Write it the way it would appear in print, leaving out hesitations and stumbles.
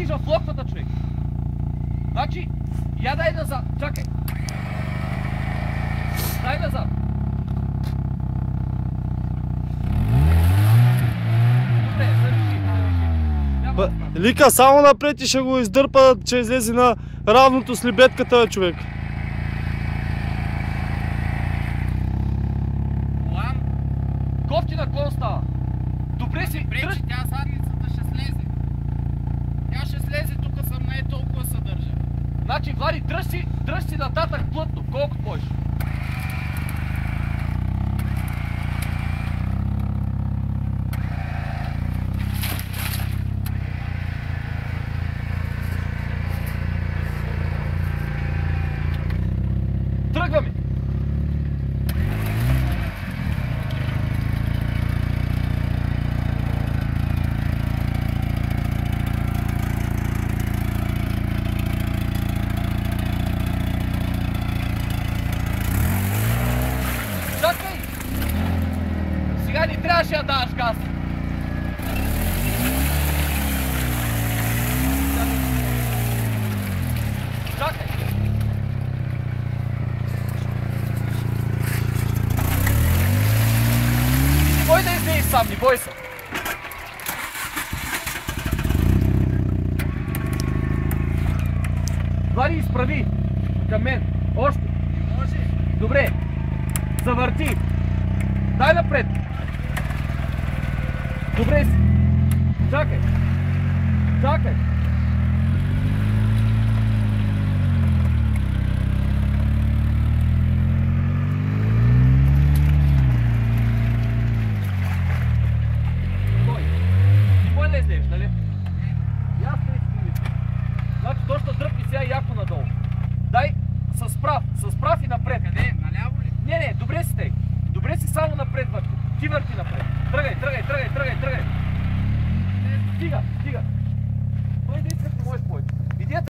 вижда в локвата, човек. Значи, я дай назад. Чакай. Дай назад. Добре, завиши. Лика само напред и ще го издърпа, че излезе на равното с лебедката, човек. Лам. Кофтина клон става. Добре си. Пречи, тя задницата ще слезе. Тя ще слезе, тук съм не толкова съдържа. Значи, Влади, дръж си нататък плътно, колкото можеш. Тръгваме! Чакай! Сега ни трябваше да даваш газ. Чакай! Кой да излезе сам, не бой се! Влади, изправи! Към мен! Още! Не може. Добре! Завърти! Дай напред! Добре си! Чакай! Чакай! Кой да излезеш, нали? Ясно и си. Значи точно дръпни сега яко надолу. Дай с прав и напред. Къде? Наляво ли? Не, добре си тъй. Добре си само напред върти. Ти върти напред. Тръгай. Стига.